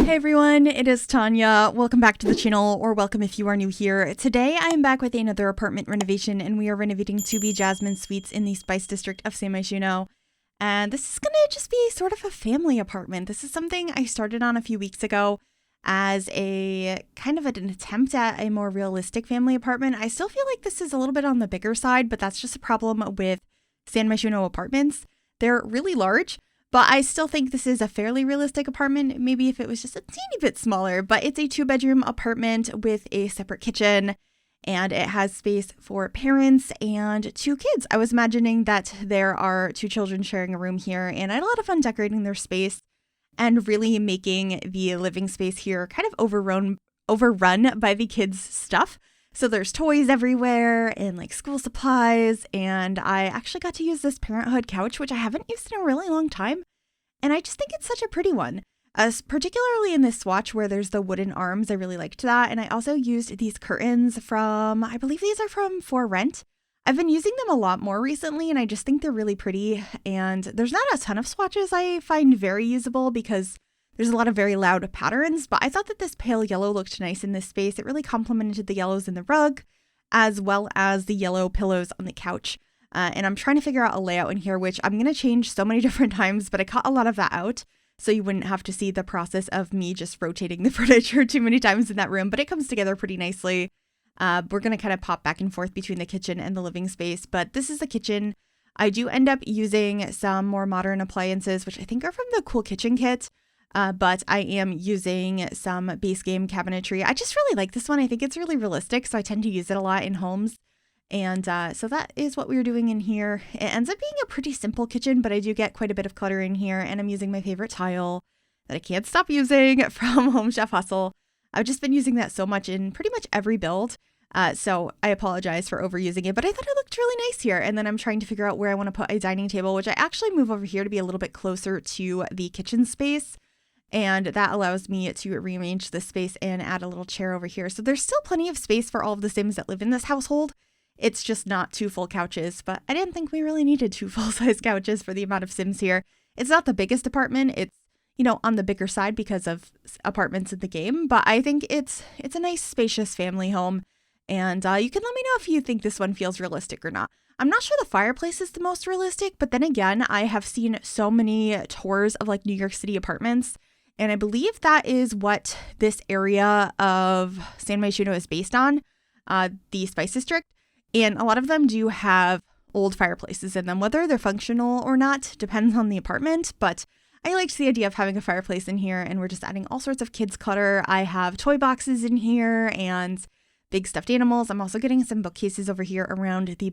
Hey everyone, it is Tanya. Welcome back to the channel, or welcome if you are new here. Today I am back with another apartment renovation, and we are renovating 2B Jasmine Suites in the Spice District of Myshuno. And this is going to just be sort of a family apartment. This is something I started on a few weeks ago as a kind of an attempt at a more realistic family apartment. I still feel like this is a little bit on the bigger side, but that's just a problem with Myshuno apartments. They're really large. But I still think this is a fairly realistic apartment, maybe if it was just a teeny bit smaller. But it's a 2-bedroom apartment with a separate kitchen, and it has space for parents and 2 kids. I was imagining that there are 2 children sharing a room here, and I had a lot of fun decorating their space and really making the living space here kind of overrun by the kids' stuff. So there's toys everywhere and like school supplies, and I actually got to use this parenthood couch, which I haven't used in a really long time. And I just think it's such a pretty one, particularly in this swatch where there's the wooden arms. I really liked that. And I also used these curtains from, I believe these are from For Rent. I've been using them a lot more recently, and I just think they're really pretty. And there's not a ton of swatches I find very usable because there's a lot of very loud patterns, but I thought that this pale yellow looked nice in this space. It really complemented the yellows in the rug, as well as the yellow pillows on the couch. And I'm trying to figure out a layout in here, which I'm going to change so many different times, but I cut a lot of that out so you wouldn't have to see the process of me just rotating the furniture too many times in that room, but it comes together pretty nicely. We're going to kind of pop back and forth between the kitchen and the living space, but this is the kitchen. I do end up using some more modern appliances, which I think are from the Cool Kitchen kit. But I am using some base game cabinetry. I just really like this one. I think it's really realistic, so I tend to use it a lot in homes. And so that is what we were doing in here. It ends up being a pretty simple kitchen, but I do get quite a bit of clutter in here. And I'm using my favorite tile that I can't stop using from Home Chef Hustle. I've just been using that so much in pretty much every build. So I apologize for overusing it, but I thought it looked really nice here. And then I'm trying to figure out where I want to put a dining table, which I actually move over here to be a little bit closer to the kitchen space. And that allows me to rearrange this space and add a little chair over here. So there's still plenty of space for all of the Sims that live in this household. It's just not 2 full couches, but I didn't think we really needed 2 full-size couches for the amount of Sims here. It's not the biggest apartment. It's, on the bigger side because of apartments in the game, but I think it's a nice, spacious family home. And you can let me know if you think this one feels realistic or not. I'm not sure the fireplace is the most realistic, but then again, I have seen so many tours of like New York City apartments. And I believe that is what this area of Myshuno is based on, the Spice District. And a lot of them do have old fireplaces in them. Whether they're functional or not depends on the apartment. But I liked the idea of having a fireplace in here, and we're just adding all sorts of kids clutter. I have toy boxes in here and big stuffed animals. I'm also getting some bookcases over here around the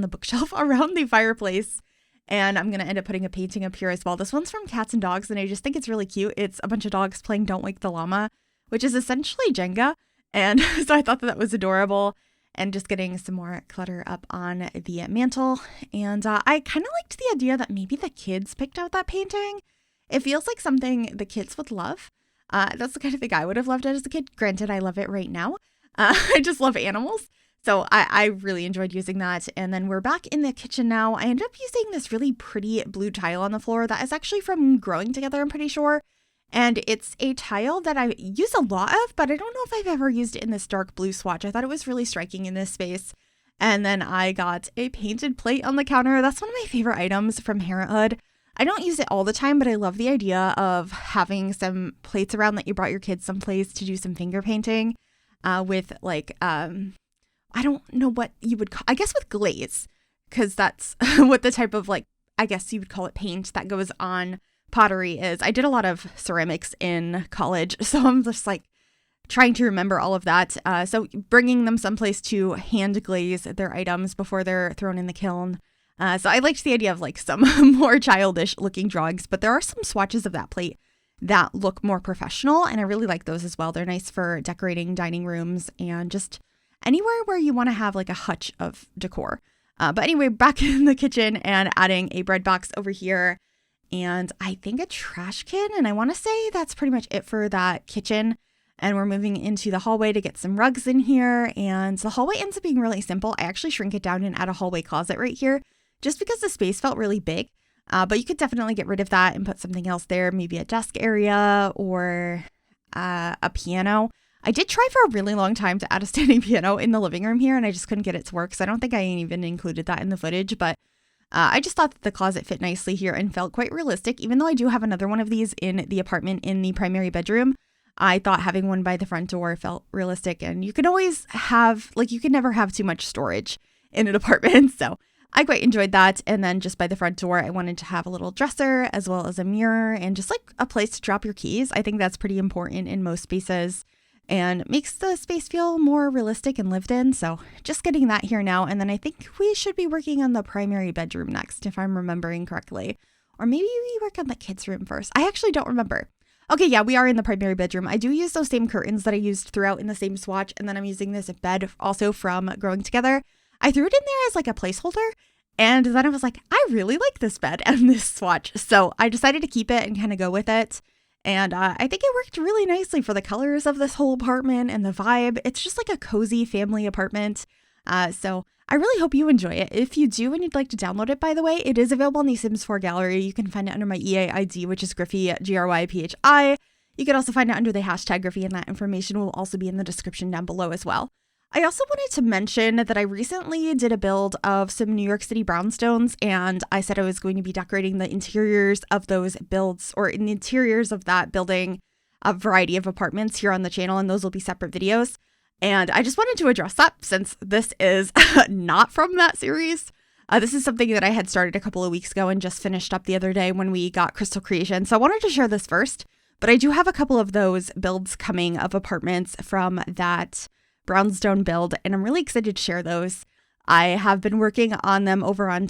bookshelf, around the fireplace. And I'm going to end up putting a painting up here as well. This one's from Cats and Dogs, and I just think it's really cute. It's a bunch of dogs playing Don't Wake the Llama, which is essentially Jenga. And so I thought that was adorable. And just getting some more clutter up on the mantle. And I kind of liked the idea that maybe the kids picked out that painting. It feels like something the kids would love. That's the kind of thing I would have loved as a kid. Granted, I love it right now. I just love animals. So I really enjoyed using that. And then we're back in the kitchen now. I ended up using this really pretty blue tile on the floor that is actually from Growing Together, I'm pretty sure. And it's a tile that I use a lot of, but I don't know if I've ever used it in this dark blue swatch. I thought it was really striking in this space. And then I got a painted plate on the counter. That's one of my favorite items from Parenthood. I don't use it all the time, but I love the idea of having some plates around that you brought your kids someplace to do some finger painting with like, I don't know what you would call, I guess with glaze, because that's what the type of like, I guess you would call it paint that goes on pottery is. I did a lot of ceramics in college, so I'm just like trying to remember all of that. So bringing them someplace to hand glaze their items before they're thrown in the kiln. So I liked the idea of like some more childish looking drawings, but there are some swatches of that plate that look more professional, and I really like those as well. They're nice for decorating dining rooms and just anywhere where you want to have like a hutch of decor. But anyway, back in the kitchen and adding a bread box over here and I think a trash can. And I want to say that's pretty much it for that kitchen. And we're moving into the hallway to get some rugs in here. And the hallway ends up being really simple. I actually shrink it down and add a hallway closet right here just because the space felt really big. But you could definitely get rid of that and put something else there, maybe a desk area or a piano. I did try for a really long time to add a standing piano in the living room here, and I just couldn't get it to work. So I don't think I even included that in the footage, but I just thought that the closet fit nicely here and felt quite realistic. Even though I do have another one of these in the apartment in the primary bedroom, I thought having one by the front door felt realistic. And you can always have, like, you can never have too much storage in an apartment. So I quite enjoyed that. And then just by the front door, I wanted to have a little dresser as well as a mirror and just like a place to drop your keys. I think that's pretty important in most spaces and makes the space feel more realistic and lived in. So just getting that here now. And then I think we should be working on the primary bedroom next, if I'm remembering correctly. Or maybe we work on the kids' room first. I actually don't remember. Okay, yeah, we are in the primary bedroom. I do use those same curtains that I used throughout in the same swatch. And then I'm using this bed also from Growing Together. I threw it in there as like a placeholder. And then I was like, I really like this bed and this swatch. So I decided to keep it and kind of go with it. And I think it worked really nicely for the colors of this whole apartment and the vibe. It's just like a cozy family apartment. So I really hope you enjoy it. If you do and you'd like to download it, by the way, it is available in the Sims 4 gallery. You can find it under my EA ID, which is Gryphi, Gryphi. You can also find it under the hashtag Gryphi, and that information will also be in the description down below as well. I also wanted to mention that I recently did a build of some New York City brownstones, and I said I was going to be decorating the interiors of those builds, or in the interiors of that building, a variety of apartments here on the channel, and those will be separate videos. And I just wanted to address that since this is not from that series. This is something that I had started a couple of weeks ago and just finished up the other day when we got Crystal Creation. So I wanted to share this first, but I do have a couple of those builds coming of apartments from that brownstone build, and I'm really excited to share those. I have been working on them over on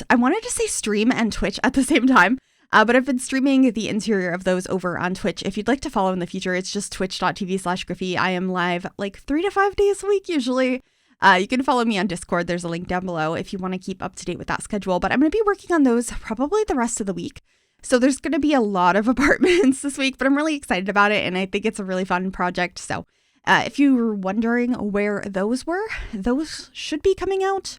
I wanted to say stream and Twitch at the same time, but I've been streaming the interior of those over on Twitch. If you'd like to follow in the future, it's just twitch.tv/Gryphi. I am live like 3 to 5 days a week usually. You can follow me on Discord. There's a link down below if you want to keep up to date with that schedule, but I'm going to be working on those probably the rest of the week. So there's going to be a lot of apartments this week, but I'm really excited about it, and I think it's a really fun project. So if you were wondering where those were, those should be coming out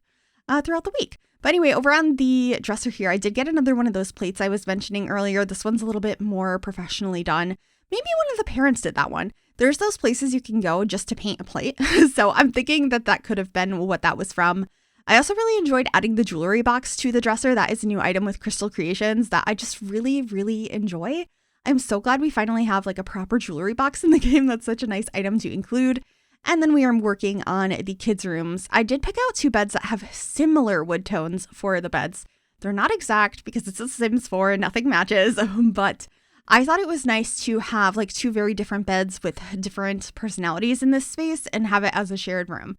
throughout the week. But anyway, over on the dresser here, I did get another one of those plates I was mentioning earlier. This one's a little bit more professionally done. Maybe one of the parents did that one. There's those places you can go just to paint a plate. So I'm thinking that that could have been what that was from. I also really enjoyed adding the jewelry box to the dresser. That is a new item with Crystal Creations that I just really, really enjoy. I'm so glad we finally have like a proper jewelry box in the game. That's such a nice item to include. And then we are working on the kids' rooms. I did pick out 2 beds that have similar wood tones for the beds. They're not exact because it's a Sims 4 and nothing matches, but I thought it was nice to have like 2 very different beds with different personalities in this space and have it as a shared room.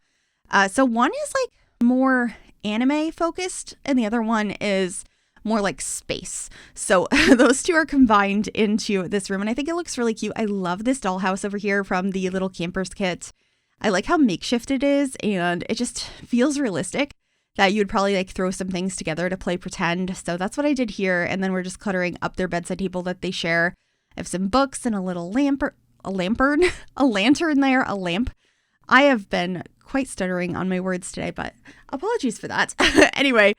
So one is like more anime focused and the other one is more like space. So those 2 are combined into this room, and I think it looks really cute. I love this dollhouse over here from the Little Campers kit. I like how makeshift it is, and it just feels realistic that you'd probably like throw some things together to play pretend. So that's what I did here, and then we're just cluttering up their bedside table that they share. I have some books and a little a lantern there, a lamp. I have been quite stuttering on my words today, but apologies for that. Anyway,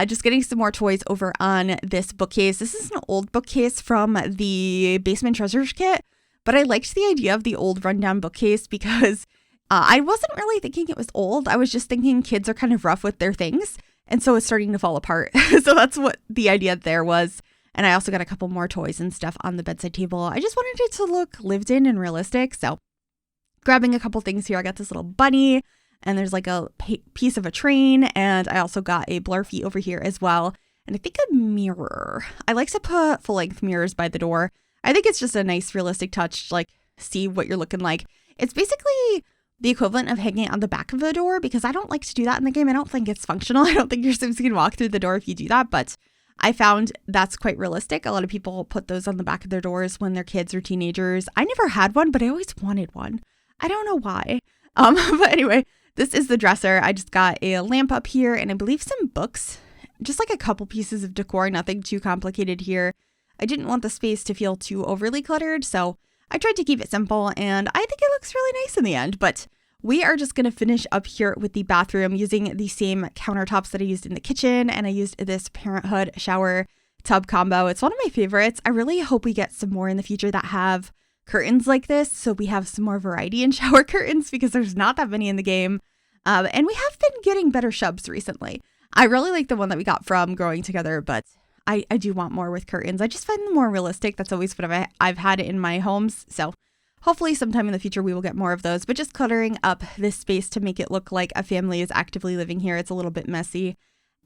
just getting some more toys over on this bookcase. This is an old bookcase from the Basement Treasures kit, but I liked the idea of the old rundown bookcase because I wasn't really thinking it was old. I was just thinking kids are kind of rough with their things, and so it's starting to fall apart. So that's what the idea there was. And I also got a couple more toys and stuff on the bedside table. I just wanted it to look lived in and realistic. So grabbing a couple things here, I got this little bunny, and there's like a piece of a train, and I also got a Blarfy over here as well, and I think a mirror. I like to put full-length mirrors by the door. I think it's just a nice realistic touch to like see what you're looking like. It's basically the equivalent of hanging on the back of the door because I don't like to do that in the game. I don't think it's functional. I don't think your Sims can walk through the door if you do that, but I found that's quite realistic. A lot of people put those on the back of their doors when they're kids or teenagers. I never had one, but I always wanted one. I don't know why. But anyway, this is the dresser. I just got a lamp up here and I believe some books, just like a couple pieces of decor, nothing too complicated here. I didn't want the space to feel too overly cluttered, so I tried to keep it simple, and I think it looks really nice in the end. But We are just going to finish up here with the bathroom using the same countertops that I used in the kitchen, and I used this Parenthood shower tub combo. It's one of my favorites. I really hope we get some more in the future that have curtains like this, so we have some more variety in shower curtains because there's not that many in the game. And we have been getting better shubs recently. I really like the one that we got from Growing Together, but I do want more with curtains. I just find them more realistic. That's always what I've had in my homes. So hopefully sometime in the future we will get more of those, but just cluttering up this space to make it look like a family is actively living here. It's a little bit messy.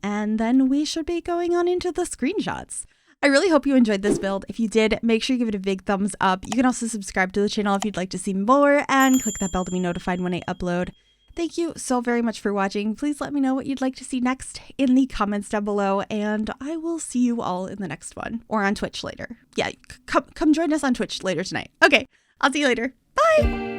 And then we should be going on into the screenshots. I really hope you enjoyed this build. If you did, make sure you give it a big thumbs up. You can also subscribe to the channel if you'd like to see more and click that bell to be notified when I upload. Thank you so very much for watching. Please let me know what you'd like to see next in the comments down below, and I will see you all in the next one or on Twitch later. Yeah, come join us on Twitch later tonight. Okay, I'll see you later. Bye!